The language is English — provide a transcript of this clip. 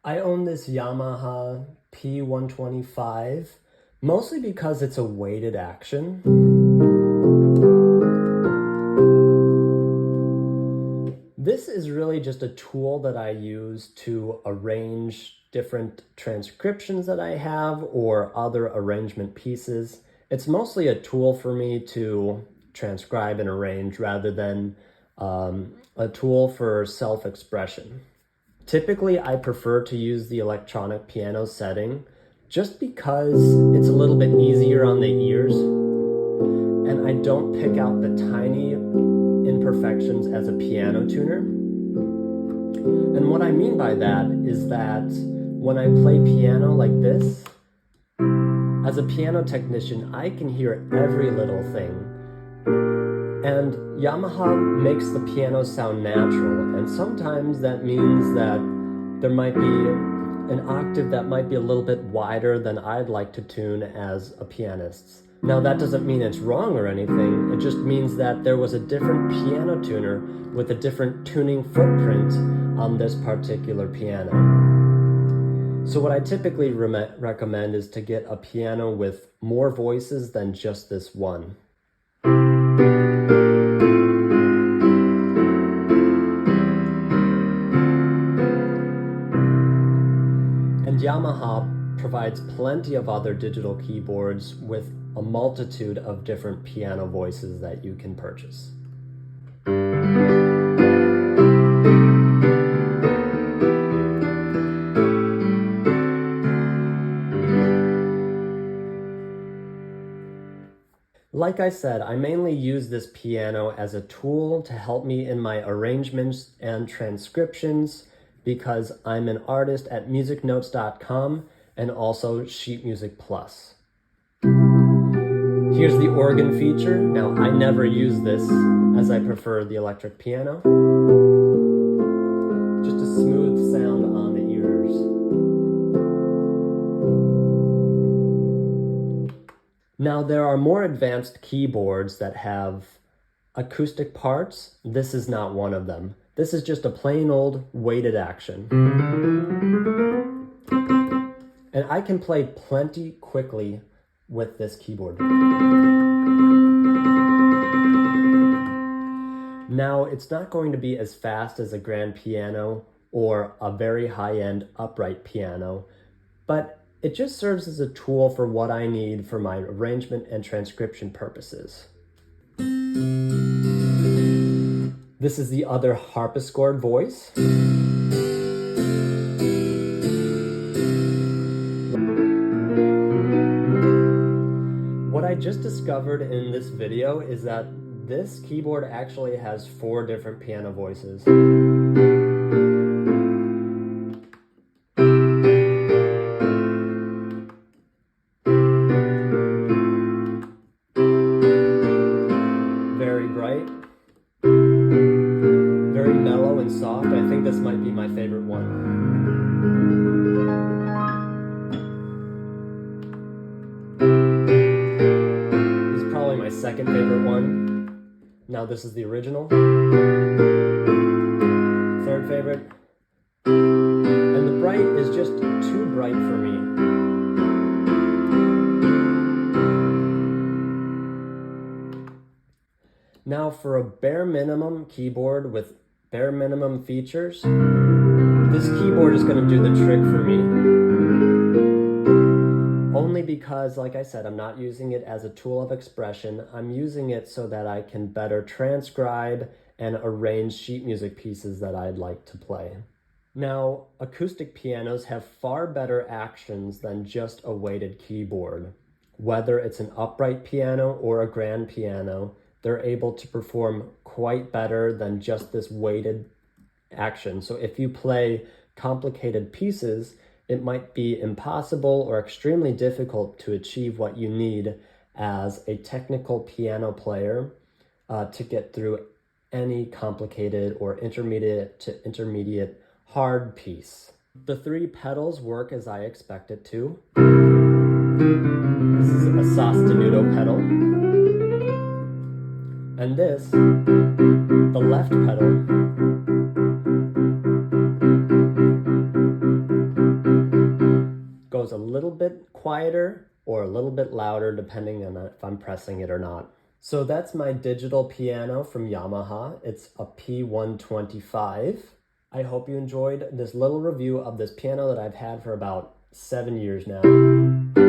I own this Yamaha P125, mostly because it's a weighted action. This is really just a tool that I use to arrange different transcriptions that I have or other arrangement pieces. It's mostly a tool for me to transcribe and arrange rather than a tool for self-expression. Typically, I prefer to use the electronic piano setting just because it's a little bit easier on the ears and I don't pick out the tiny imperfections as a piano tuner. And what I mean by that is that when I play piano like this, as a piano technician, I can hear every little thing. And Yamaha makes the piano sound natural, and sometimes that means that there might be an octave that might be a little bit wider than I'd like to tune as a pianist. Now that doesn't mean it's wrong or anything, it just means that there was a different piano tuner with a different tuning footprint on this particular piano. So what I typically recommend is to get a piano with more voices than just this one. And Yamaha provides plenty of other digital keyboards with a multitude of different piano voices that you can purchase. Like I said, I mainly use this piano as a tool to help me in my arrangements and transcriptions because I'm an artist at musicnotes.com and also Sheet Music Plus. Here's the organ feature. Now, I never use this as I prefer the electric piano. Just a smooth sound on the ears. Now, there are more advanced keyboards that have acoustic parts. This is not one of them. This is just a plain old weighted action. And I can play plenty quickly with this keyboard. Now, it's not going to be as fast as a grand piano or a very high-end upright piano, but it just serves as a tool for what I need for my arrangement and transcription purposes. This is the other harpsichord voice. What I just discovered in this video is that this keyboard actually has 4 different piano voices. Very bright, very mellow and soft. I think this might be my favorite one. This is probably my second favorite one. Now this is the original. Third favorite. And the bright is just too bright for me. Now for a bare minimum keyboard with bare minimum features, this keyboard is going to do the trick for me. Only because, like I said, I'm not using it as a tool of expression. I'm using it so that I can better transcribe and arrange sheet music pieces that I'd like to play. Now, acoustic pianos have far better actions than just a weighted keyboard. Whether it's an upright piano or a grand piano, they're able to perform quite better than just this weighted action. So if you play complicated pieces, it might be impossible or extremely difficult to achieve what you need as a technical piano player to get through any complicated or intermediate to intermediate hard piece. The 3 pedals work as I expect it to. This is a sostenuto pedal. And this, the left pedal, goes a little bit quieter or a little bit louder depending on if I'm pressing it or not. So that's my digital piano from Yamaha. It's a P125. I hope you enjoyed this little review of this piano that I've had for about 7 years now.